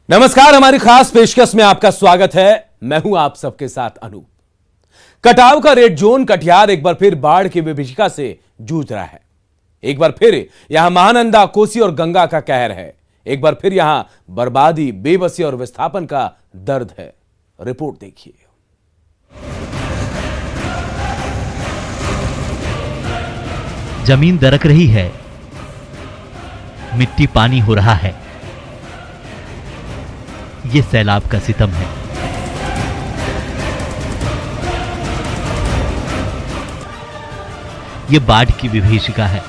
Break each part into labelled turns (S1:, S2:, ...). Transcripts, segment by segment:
S1: नमस्कार, हमारी खास पेशकश में आपका स्वागत है। मैं हूं आप सबके साथ अनूप। कटाव का रेड जोन कटिहार एक बार फिर बाढ़ की विभीषिका से जूझ रहा है। एक बार फिर यहां महानंदा, कोसी और गंगा का कहर है। एक बार फिर यहां बर्बादी, बेबसी और विस्थापन का दर्द है। रिपोर्ट देखिए।
S2: जमीन दरक रही है, मिट्टी पानी हो रहा है। ये सैलाब का सितम है। ये बाढ़ की विभीषिका है।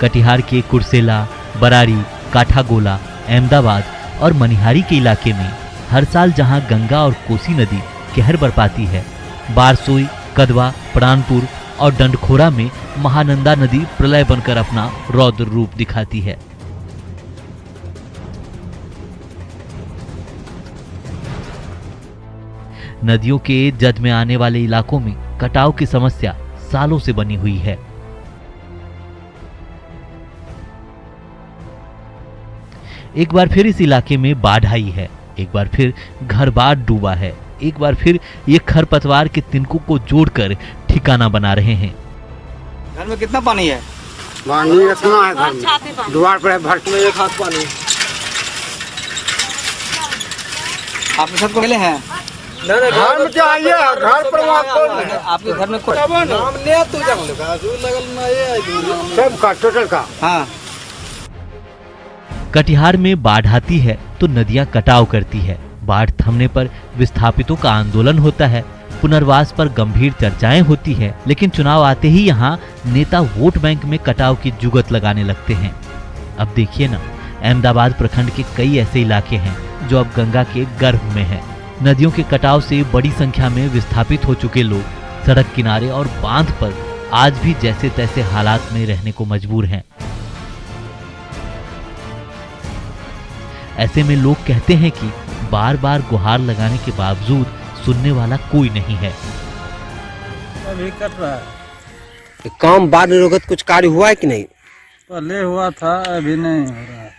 S2: कटिहार के कुर्सेला, बरारी, काठागोला, अहमदाबाद और मनिहारी के इलाके में हर साल जहां गंगा और कोसी नदी कहर बरपाती है, बारसोई, कदवा, प्राणपुर और डंडखोरा में महानंदा नदी प्रलय बनकर अपना रौद्र रूप दिखाती है। नदियों के जद में आने वाले इलाकों में कटाव की समस्या सालों से बनी हुई है। एक बार फिर इस इलाके में बाढ़ आई है। एक बार फिर घर बार डूबा है। एक बार फिर ये खरपतवार के तिनकों को जोड़कर ठिकाना बना रहे हैं।
S3: घर में कितना पानी है?
S4: पानी इतना है घर में, द्वार पर भर में एक हाथ पानी।
S3: आपके सब को मिले हैं?
S4: घर में क्या आइए, घर पर
S3: आपके घर में
S4: सब का टोटल का।
S3: हाँ।
S2: कटिहार में बाढ़ आती है तो नदियां कटाव करती है। बाढ़ थमने पर विस्थापितों का आंदोलन होता है। पुनर्वास पर गंभीर चर्चाएं होती है, लेकिन चुनाव आते ही यहाँ नेता वोट बैंक में कटाव की जुगत लगाने लगते हैं। अब देखिए ना, अहमदाबाद प्रखंड के कई ऐसे इलाके हैं जो अब गंगा के गर्भ में हैं। नदियों के कटाव से बड़ी संख्या में विस्थापित हो चुके लोग सड़क किनारे और बांध पर आज भी जैसे तैसे हालात में रहने को मजबूर हैं। ऐसे में लोग कहते हैं कि बार बार गुहार लगाने के बावजूद सुनने वाला कोई नहीं है।
S5: अभी कट रहा है।
S4: काम बाढ़ निरोधक कुछ कार्य हुआ है कि नहीं?
S5: पहले हुआ था, अभी नहीं हो रहा है।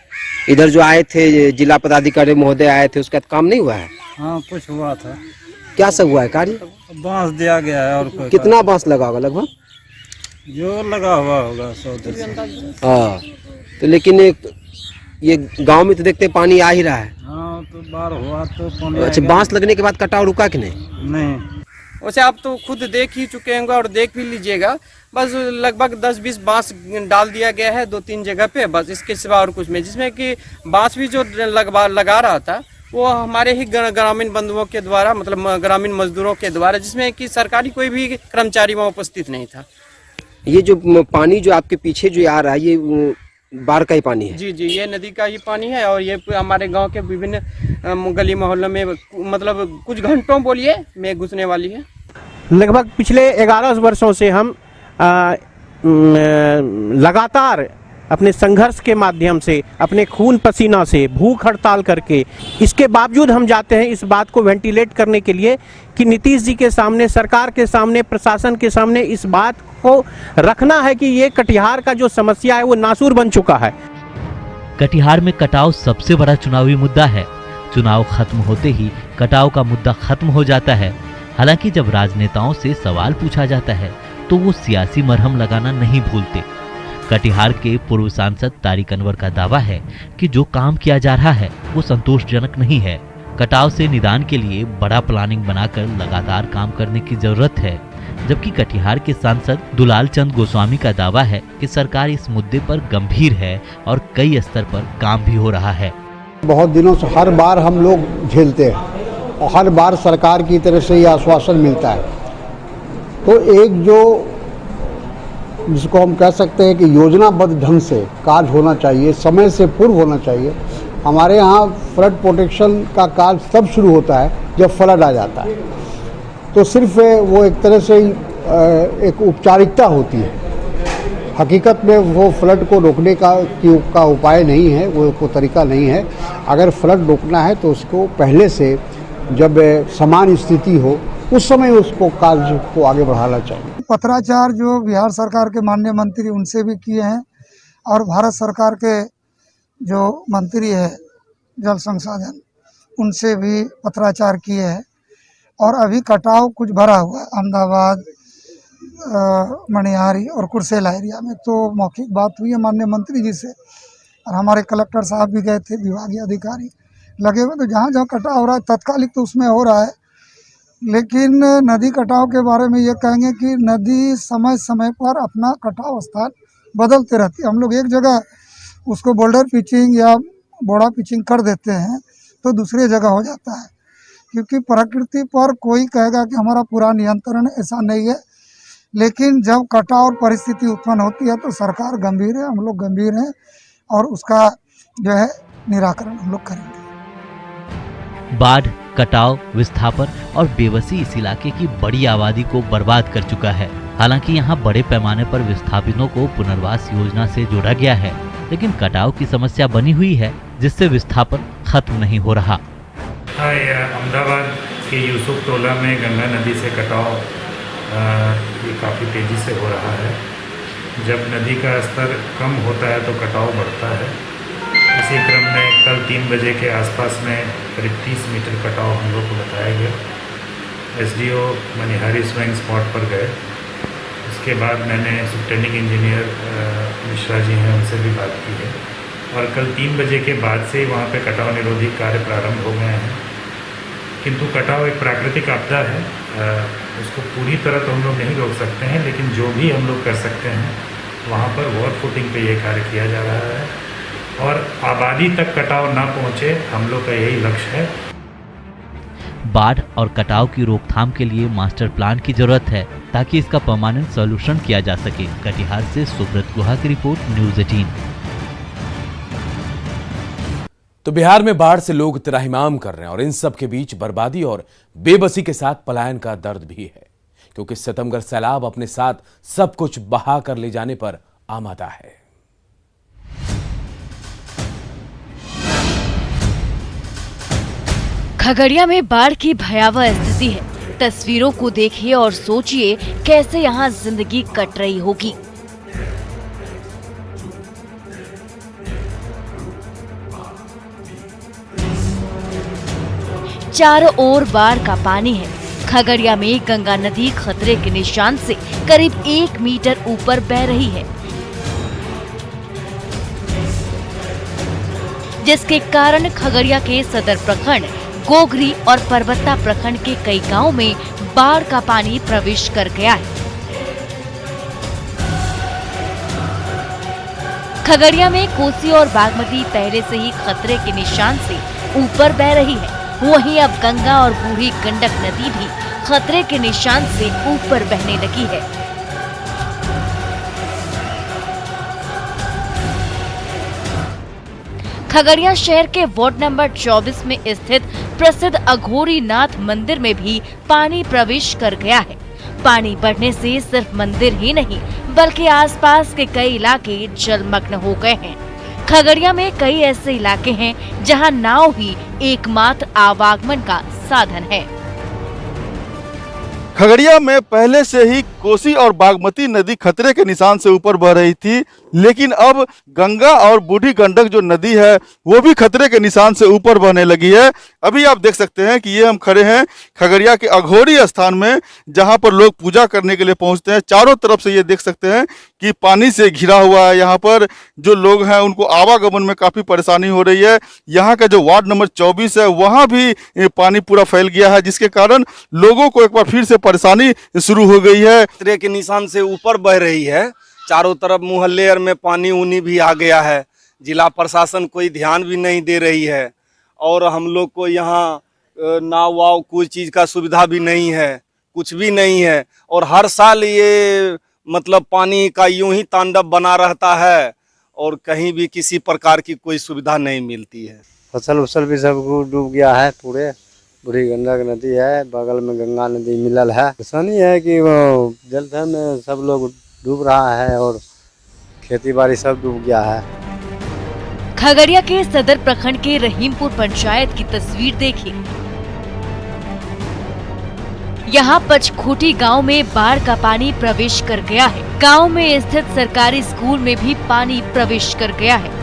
S4: इधर जो आए थे जिला पदाधिकारी महोदय आए थे, उसका काम नहीं हुआ है?
S5: हाँ, कुछ हुआ था।
S4: क्या सब हुआ है कार्य?
S5: बांस दिया गया है। और कोई
S4: कितना बांस लगा होगा लगभग?
S5: जो लगा हुआ होगा 100-200।
S4: हाँ, तो लेकिन ये गांव में तो देखते पानी आ ही रहा है।
S5: हाँ, तो बाढ़ हुआ तो पानी
S4: अच्छा, बांस लगने के बाद कटाव रुका कि नहीं?
S5: नहीं।
S6: वैसे आप तो खुद देख ही चुके होंगे और देख भी लीजिएगा। बस लगभग 10-20 बांस डाल दिया गया है 2-3 जगह पे, बस इसके सिवा और कुछ नहीं। जिसमें कि बांस भी जो लगा रहा था वो हमारे ही ग्रामीण बंधुओं के द्वारा, मतलब ग्रामीण मजदूरों के द्वारा, जिसमें कि सरकारी कोई भी कर्मचारी वहाँ उपस्थित नहीं था।
S4: ये जो पानी जो आपके पीछे जो आ रहा है, ये बाढ़ का ही पानी है?
S6: जी, ये नदी का ही पानी है। और ये हमारे गांव के विभिन्न गली मोहल्लों में, मतलब कुछ घंटों बोलिए में घुसने वाली है।
S7: लगभग पिछले 11 वर्षों से हम लगातार अपने संघर्ष के माध्यम से, अपने खून पसीना से, भूख हड़ताल करके, इसके बावजूद हम जाते हैं इस बात को वेंटिलेट करने के लिए कि नीतीश जी के सामने, सरकार के सामने, प्रशासन के सामने इस बात को रखना है कि ये कटिहार का जो समस्या है वो नासूर बन चुका है।
S2: कटिहार में कटाव सबसे बड़ा चुनावी मुद्दा है। चुनाव खत्म होते ही कटाव का मुद्दा खत्म हो जाता है। हालांकि जब राजनेताओं से सवाल पूछा जाता है तो वो सियासी मरहम लगाना नहीं भूलते। कटिहार के पूर्व सांसद तारिक अनवर का दावा है कि जो काम किया जा रहा है वो संतोषजनक नहीं है। कटाव से निदान के लिए बड़ा प्लानिंग बनाकर लगातार काम करने की जरूरत है। जबकि कटिहार के सांसद दुलाल चंद गोस्वामी का दावा है कि सरकार इस मुद्दे पर गंभीर है और कई स्तर पर काम भी हो रहा है।
S8: बहुत दिनों से हर बार हम लोग झेलते हैं और हर बार सरकार की तरफ से ये आश्वासन मिलता है। तो एक जो जिसको हम कह सकते हैं कि योजनाबद्ध ढंग से कार्य होना चाहिए, समय से पूर्व होना चाहिए। हमारे यहाँ फ्लड प्रोटेक्शन का कार्य तब शुरू होता है जब फ्लड आ जाता है। तो सिर्फ वो एक तरह से एक औपचारिकता होती है। हकीकत में वो फ्लड को रोकने का उपाय नहीं है, वो तरीका नहीं है। अगर फ्लड रोकना है तो उसको पहले से, जब समान स्थिति हो, उस समय उसको कार्य को आगे बढ़ाना चाहिए।
S9: पत्राचार जो बिहार सरकार के माननीय मंत्री उनसे भी किए हैं और भारत सरकार के जो मंत्री है जल संसाधन उनसे भी पत्राचार किए हैं और अभी कटाव कुछ भरा हुआ है अहमदाबाद, मनिहारी और कुर्सेला एरिया में। तो मौखिक बात हुई है माननीय मंत्री जी से और हमारे कलेक्टर साहब भी गए थे, विभागीय अधिकारी लगे हुए। तो जहाँ जहाँ कटाव हो रहा है तत्कालिक तो उसमें हो रहा है, लेकिन नदी कटाव के बारे में ये कहेंगे कि नदी समय समय पर अपना कटाव स्थान बदलते रहती है। हम लोग एक जगह उसको बोल्डर पिचिंग या बोड़ा पिचिंग कर देते हैं तो दूसरी जगह हो जाता है, क्योंकि प्रकृति पर कोई कहेगा कि हमारा पूरा नियंत्रण है, ऐसा नहीं है। लेकिन जब कटाव और परिस्थिति उत्पन्न होती है तो सरकार गंभीर है, हम लोग गंभीर हैं और उसका जो है निराकरण हम लोग करेंगे।
S2: बाढ़, कटाव, विस्थापन और बेबसी इस इलाके की बड़ी आबादी को बर्बाद कर चुका है। हालांकि यहाँ बड़े पैमाने पर विस्थापितों को पुनर्वास योजना से जोड़ा गया है, लेकिन कटाव की समस्या बनी हुई है जिससे विस्थापन खत्म नहीं हो रहा।
S10: अहमदाबाद के यूसुफ टोला में गंगा नदी से कटाव ये काफ़ी तेज़ी से हो रहा है। जब नदी का स्तर कम होता है तो कटाव बढ़ता है। इसी क्रम में कल 3 बजे के आसपास में करीब 30 मीटर कटाव हम लोग को बताया गया। एसडीओ मनिहारी स्वयं स्पॉट पर गए। उसके बाद मैंने सुप्रिंटेंडिंग इंजीनियर मिश्रा जी हैं, उनसे भी बात की है और कल 3 बजे के बाद से वहाँ पे कटाव निरोधी कार्य प्रारंभ हो गए हैं। किंतु कटाव एक प्राकृतिक आपदा है, उसको पूरी तरह तो हम लोग नहीं रोक सकते हैं, लेकिन जो भी हम लोग कर सकते हैं वहाँ पर वॉर फुटिंग पे ये कार्य किया जा रहा है और आबादी तक कटाव ना पहुँचे, हम लोग का यही लक्ष्य है।
S2: बाढ़ और कटाव की रोकथाम के लिए मास्टर प्लान की जरूरत है ताकि इसका परमानेंट सॉल्यूशन किया जा सके। कटिहार से सुब्रत गुहा की रिपोर्ट, न्यूज़ 18।
S1: तो बिहार में बाढ़ से लोग त्राहिमाम कर रहे हैं और इन सब के बीच बर्बादी और बेबसी के साथ पलायन का दर्द भी है, क्योंकि सितमगर सैलाब अपने साथ सब कुछ बहा कर ले जाने पर आमादा है।
S11: खगड़िया में बाढ़ की भयावह स्थिति है। तस्वीरों को देखिए और सोचिए कैसे यहाँ जिंदगी कट रही होगी। चारों ओर बाढ़ का पानी है। खगड़िया में गंगा नदी खतरे के निशान से करीब 1 मीटर ऊपर बह रही है, जिसके कारण खगड़िया के सदर प्रखंड, गोगरी और परबत्ता प्रखंड के कई गांवों में बाढ़ का पानी प्रवेश कर गया है। खगड़िया में कोसी और बागमती पहले से ही खतरे के निशान से ऊपर बह रही है, वहीं अब गंगा और बूढ़ी गंडक नदी भी खतरे के निशान से ऊपर बहने लगी है। खगड़िया शहर के वार्ड नंबर 24 में स्थित प्रसिद्ध अघोरी नाथ मंदिर में भी पानी प्रवेश कर गया है। पानी बढ़ने से सिर्फ मंदिर ही नहीं बल्कि आसपास के कई इलाके जलमग्न हो गए हैं। खगड़िया में कई ऐसे इलाके हैं जहां नाव ही एकमात्र आवागमन का साधन है।
S12: खगड़िया में पहले से ही कोसी और बागमती नदी खतरे के निशान से ऊपर बह रही थी, लेकिन अब गंगा और बूढ़ी गंडक जो नदी है वो भी खतरे के निशान से ऊपर बहने लगी है। अभी आप देख सकते हैं कि ये हम खड़े हैं खगड़िया के अघोरी स्थान में, जहां पर लोग पूजा करने के लिए पहुंचते हैं। चारों तरफ से ये देख सकते हैं कि पानी से घिरा हुआ है। यहाँ पर जो लोग हैं उनको आवागमन में काफ़ी परेशानी हो रही है। यहाँ का जो वार्ड नंबर 24 है वहाँ भी पानी पूरा फैल गया है, जिसके कारण लोगों को एक बार फिर से परेशानी शुरू हो गई है।
S13: खतरे के निशान से ऊपर बह रही है। चारों तरफ मुहल्ले में पानी उनी भी आ गया है। जिला प्रशासन कोई ध्यान भी नहीं दे रही है और हम लोग को यहाँ नाव वाव कोई चीज़ का सुविधा भी नहीं है, कुछ भी नहीं है। और हर साल ये मतलब पानी का यूं ही तांडव बना रहता है और कहीं भी किसी प्रकार की कोई सुविधा नहीं मिलती है।
S5: फसल उसल भी सब डूब गया है पूरे। बूढ़ी गंडक नदी है, बगल में गंगा नदी मिलल है। परेशानी है कि वो जलधन में सब लोग डूब रहा है और खेती बाड़ी सब डूब गया है।
S11: खगड़िया के सदर प्रखंड के रहीमपुर पंचायत की तस्वीर देखिए। यहाँ पचखोटी गांव में बाढ़ का पानी प्रवेश कर गया है। गांव में स्थित सरकारी स्कूल में भी पानी प्रवेश कर गया है।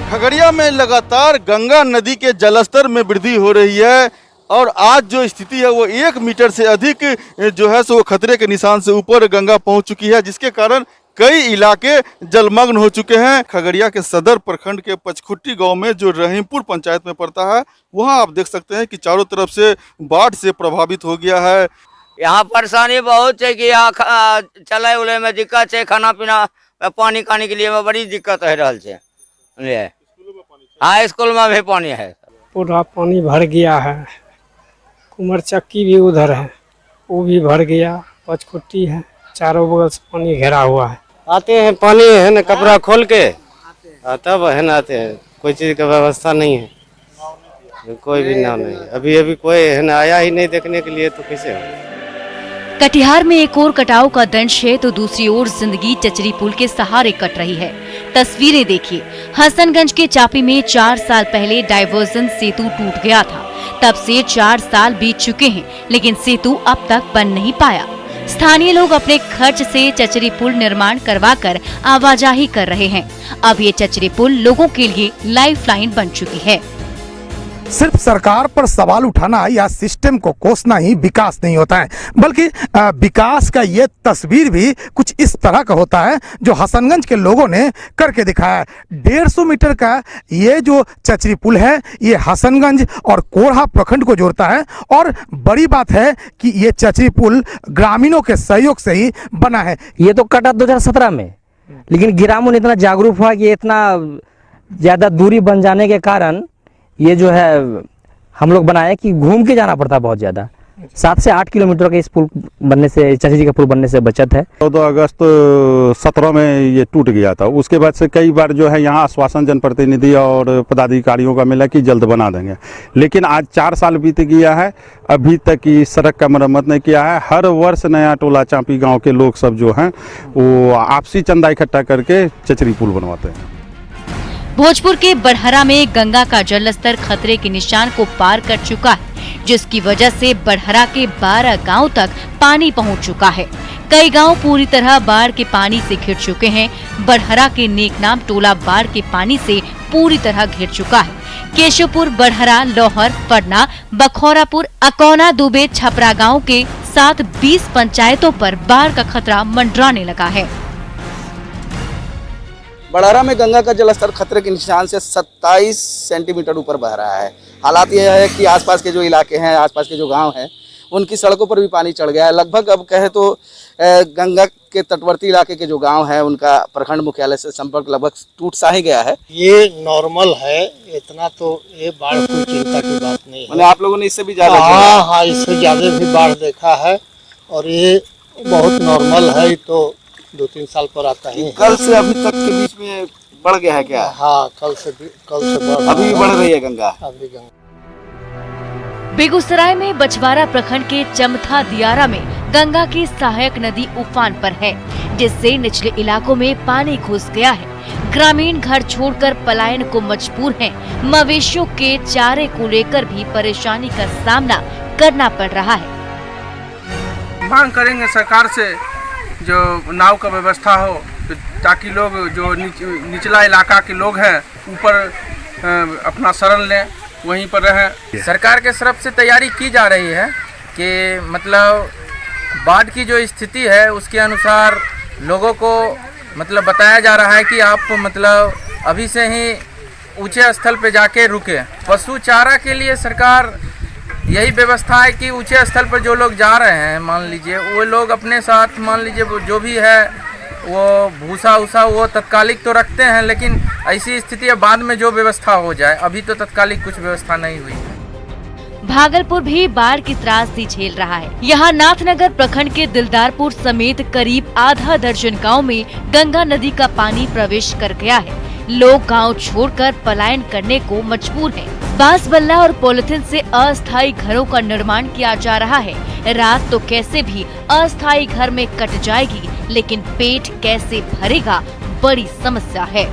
S12: खगड़िया में लगातार गंगा नदी के जलस्तर में वृद्धि हो रही है और आज जो स्थिति है वो 1 मीटर से अधिक जो है सो वो खतरे के निशान से ऊपर गंगा पहुंच चुकी है, जिसके कारण कई इलाके जलमग्न हो चुके हैं। खगड़िया के सदर प्रखंड के पचखुट्टी गांव में जो रहीमपुर पंचायत में पड़ता है, वहां आप देख सकते हैं कि चारों तरफ से बाढ़ से प्रभावित हो गया है।
S3: यहाँ परेशानी बहुत है कि यहाँ चले उले में दिक्कत है, खाना पीना पानी खाने के लिए में बड़ी दिक्कत है रहा है। हाँ, स्कूल में भी पानी है,
S6: पूरा पानी भर गया है। कुमर चक्की भी उधर है, वो भी भर गया। पचखुट्टी है, चारों बगल से पानी घेरा हुआ है।
S5: आते हैं पानी है ना, कपड़ा खोल के तब है ना आते हैं। कोई चीज़ का व्यवस्था नहीं है, कोई भी नाम नहीं। अभी कोई है ना आया ही नहीं देखने के लिए, तो कैसे हो।
S11: कटिहार में एक और कटाव का दंश है तो दूसरी ओर जिंदगी चचरी पुल के सहारे कट रही है। तस्वीरें देखिए, हसनगंज के चापी में 4 साल पहले डाइवर्जन सेतु टूट गया था। तब से 4 साल बीत चुके हैं, लेकिन सेतु अब तक बन नहीं पाया। स्थानीय लोग अपने खर्च से चचरी पुल निर्माण करवाकर आवाजाही कर रहे हैं। अब ये चचरी पुल लोगों के लिए लाइफलाइन बन चुकी है।
S14: सिर्फ सरकार पर सवाल उठाना या सिस्टम को कोसना ही विकास नहीं होता है, बल्कि विकास का ये तस्वीर भी कुछ इस तरह का होता है जो हसनगंज के लोगों ने करके दिखाया। 150 मीटर का ये जो चचरी पुल है, ये हसनगंज और कोढ़ा प्रखंड को जोड़ता है। और बड़ी बात है कि ये चचरी पुल ग्रामीणों के सहयोग से ही बना है।
S15: ये तो कटा 2017 में, लेकिन ग्रामीण इतना जागरूक हुआ कि इतना ज्यादा दूरी बन जाने के कारण ये जो है हम लोग बनाए कि घूम के जाना पड़ता बहुत ज्यादा। 7 से 8 किलोमीटर का इस पुल बनने से, चचरी का पुल बनने से बचत है।
S16: 14 अगस्त 17 में ये टूट गया था। उसके बाद से कई बार जो है यहाँ आश्वासन जनप्रतिनिधि और पदाधिकारियों का मिला कि जल्द बना देंगे, लेकिन आज 4 साल बीत गया है, अभी तक इस सड़क का मरम्मत नहीं किया है। हर वर्ष नया टोला चांपी गाँव के लोग सब जो हैं वो आपसी चंदा इकट्ठा करके चचरी पुल बनवाते हैं।
S11: भोजपुर के बड़हरा में गंगा का जलस्तर खतरे के निशान को पार कर चुका है, जिसकी वजह से बड़हरा के 12 गांव तक पानी पहुंच चुका है। कई गांव पूरी तरह बाढ़ के पानी से घिर चुके हैं। बड़हरा के नेकनाम टोला बाढ़ के पानी से पूरी तरह घिर चुका है। केशवपुर, बड़हरा, लोहर, पड़ना, बखौरापुर, अकौना, दुबे, छपरा गाँव के साथ 20 पंचायतों पर बाढ़ का खतरा मंडराने लगा है।
S3: बड़हरा में गंगा का जलस्तर खतरे के निशान से 27 सेंटीमीटर ऊपर बह रहा है। हालात यह है कि आसपास के जो इलाके हैं, आसपास के जो गांव हैं, उनकी सड़कों पर भी पानी चढ़ गया है। लगभग अब कहे तो गंगा के तटवर्ती इलाके के जो गांव हैं, उनका प्रखंड मुख्यालय से संपर्क लगभग टूट सा ही गया है।
S17: ये नॉर्मल है, इतना तो ये बाढ़ कोई चिंता की बात नहीं है।
S3: मतलब आप लोगों ने इससे भी ज्यादा?
S17: हाँ, इससे ज्यादा भी बाढ़ देखा है और ये बहुत नॉर्मल है। तो 2-3 साल पर आता है।
S3: कल से अभी तक के बीच में बढ़ गया है क्या?
S17: हाँ, कल से बढ़,
S3: अभी भी बढ़ रही है गंगा।
S17: अभी गंगा।
S11: बेगूसराय में बछवाड़ा प्रखंड के चमथा दियारा में गंगा की सहायक नदी उफान पर है, जिससे निचले इलाकों में पानी घुस गया है। ग्रामीण घर छोड़कर पलायन को मजबूर हैं। मवेशियों के चारे को लेकर भी परेशानी का सामना करना पड़ रहा है।
S6: मांग करेंगे सरकार से जो नाव का व्यवस्था हो, ताकि लोग जो निचला इलाका के लोग हैं ऊपर अपना शरण लें, वहीं पर रहें।
S18: सरकार के तरफ से तैयारी की जा रही है कि मतलब बाढ़ की जो स्थिति है उसके अनुसार लोगों को मतलब बताया जा रहा है कि आप मतलब अभी से ही ऊंचे स्थल पे जाके रुके। पशु चारा के लिए सरकार यही व्यवस्था है कि ऊंचे स्थल पर जो लोग जा रहे हैं, मान लीजिए वो लोग अपने साथ मान लीजिए जो भी है वो भूसा उसा वो तत्कालिक तो रखते हैं, लेकिन ऐसी स्थिति है बाद में जो व्यवस्था हो जाए। अभी तो तत्कालिक कुछ व्यवस्था नहीं हुई है।
S11: भागलपुर भी बाढ़ की त्रासदी झेल रहा है। यहाँ नाथनगर प्रखंड के दिलदारपुर समेत करीब आधा दर्जन गांव में गंगा नदी का पानी प्रवेश कर गया है। लोग गांव छोड़कर पलायन करने को मजबूर हैं। बांस बल्ला और पॉलिथीन से अस्थायी घरों का निर्माण किया जा रहा है। रात तो कैसे भी अस्थायी घर में कट जाएगी, लेकिन पेट कैसे भरेगा, बड़ी समस्या है।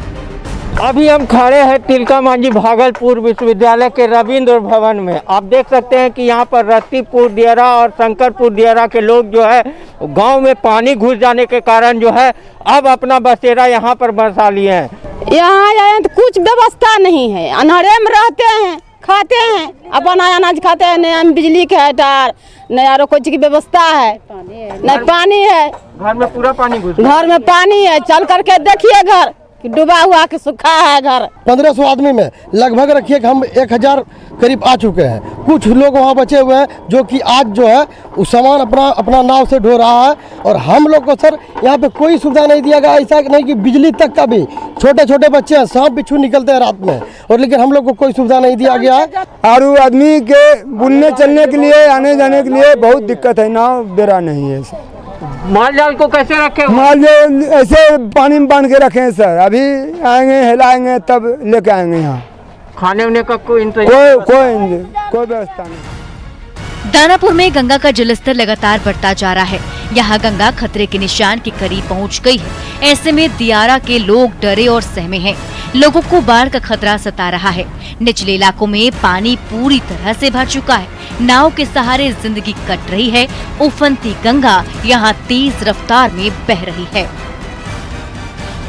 S7: अभी हम खड़े हैं तिलका मांझी भागलपुर विश्वविद्यालय के रविंद्र भवन में। आप देख सकते हैं कि यहाँ पर रत्तीपुर दियारा और शंकरपुर दियारा के लोग जो है गांव में पानी घुस जाने के कारण जो है अब अपना बसेरा यहाँ पर बसा लिए हैं।
S19: यहाँ आए तो कुछ व्यवस्था नहीं है, अंधेरे में रहते हैं, खाते हैं, अपन अनाज खाते हैं, न बिजली के है तार, न यारो कोई चीज की व्यवस्था है, न पानी है।
S6: घर में पूरा पानी घुस,
S19: घर में पानी है, चल करके देखिए घर डूबा हुआ के सूखा है घर।
S20: 1500 आदमी में लगभग रखिए कि हम 1000 करीब आ चुके हैं। कुछ लोग वहाँ बचे हुए हैं जो कि आज जो है उस सामान अपना नाव से ढो रहा है। और हम लोग को सर यहाँ पे कोई सुविधा नहीं दिया गया, ऐसा नहीं कि बिजली तक का भी, छोटे छोटे बच्चे हैं, सांप बिच्छू निकलते हैं रात में, और लेकिन हम लोग को कोई सुविधा नहीं दिया गया है।
S21: और आदमी के बुनने चलने के लिए, आने जाने के लिए बहुत दिक्कत है, नाव बेरा नहीं है।
S6: माल जाल को कैसे रखे?
S21: माल जाल ऐसे पानी में बांध के रखे हैं सर, अभी आएंगे हिलाएंगे तब लेके आएंगे यहाँ।
S6: खाने उन्ने का कोई
S21: व्यवस्था नहीं।
S11: दानापुर में गंगा का जलस्तर लगातार बढ़ता जा रहा है। यहाँ गंगा खतरे के निशान के करीब पहुँच गई है। ऐसे में दियारा के लोग डरे और सहमे हैं। लोगों को बाढ़ का खतरा सता रहा है। निचले इलाकों में पानी पूरी तरह से भर चुका है। नाव के सहारे जिंदगी कट रही है। उफनती गंगा यहाँ तेज रफ्तार में बह रही है।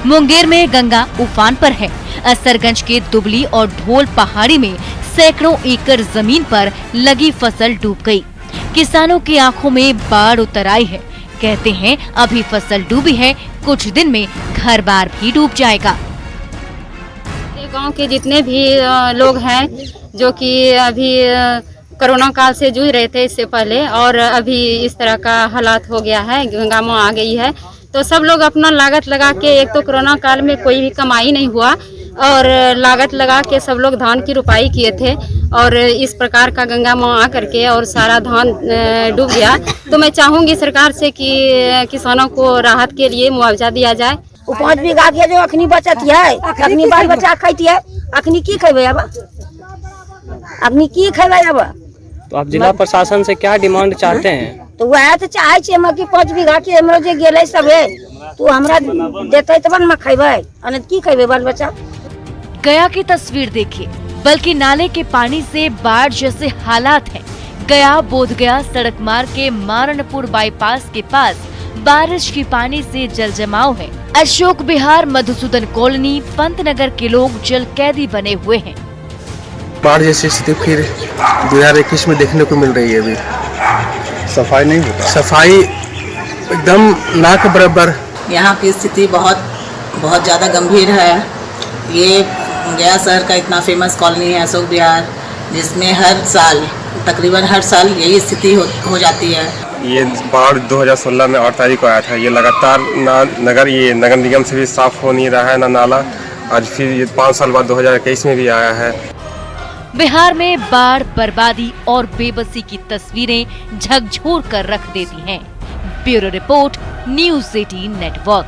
S11: मुंगेर में गंगा उफान पर है। असरगंज के दुबली और ढोल पहाड़ी में सैकड़ों एकड़ जमीन पर लगी फसल डूब गई। किसानों की आंखों में बाढ़ उतर आई है। कहते हैं अभी फसल डूबी है, कुछ दिन में घर बार भी डूब जाएगा।
S22: गांव के जितने भी लोग हैं जो कि अभी कोरोना काल से जूझ रहे थे इससे पहले, और अभी इस तरह का हालात हो गया है, गंगा माँ आ गई है, तो सब लोग अपना लागत लगा के, एक तो कोरोना काल में कोई भी कमाई नहीं हुआ, और लागत लगा के सब लोग धान की रुपाई किए थे, और इस प्रकार का गंगा माँ आ करके और सारा धान डूब गया। तो मैं चाहूँगी सरकार से कि किसानों को राहत के लिए मुआवजा दिया जाए।
S23: 5 बीघा के जो अखनी बचत है, अखनी बाल बच्चा खाती है, अखनी की खेबे अब, अखनी की खेबे अब।
S6: तो आप जिला प्रशासन से क्या डिमांड चाहते हैं?
S23: तो वह तो चाहे छे कि 5 बीघा के हमरो जे गेले सब है, तो हमरा देते तब न खेबे, अन की खेबे बाल बच्चा।
S11: गया की तस्वीर देखिए, बल्कि नाले के पानी से बाढ़ जैसे हालात हैं। गया बोधगया सड़क मार्ग के मारणपुर बाईपास के पास बारिश की पानी से जल जमाव है। अशोक विहार, मधुसूदन कॉलोनी, पंतनगर के लोग जल कैदी बने हुए हैं।
S24: बाढ़ जैसी स्थिति फिर 2021 में देखने को मिल रही है। अभी सफाई नहीं होता, सफाई एकदम ना के बराबर।
S25: यहाँ की स्थिति बहुत ज़्यादा गंभीर है। ये गया शहर का इतना फेमस कॉलोनी है अशोक विहार, जिसमें तकरीबन हर साल यही स्थिति हो जाती है।
S26: ये बाढ़ 2016 में 8 तारीख को आया था। ये लगातार नगर निगम से भी साफ हो नहीं रहा है ना नाला। आज फिर ये 5 साल बाद 2021 में भी आया है।
S11: बिहार में बाढ़, बर्बादी और बेबसी की तस्वीरें झकझोर कर रख देती हैं। Bureau report, news 18 network.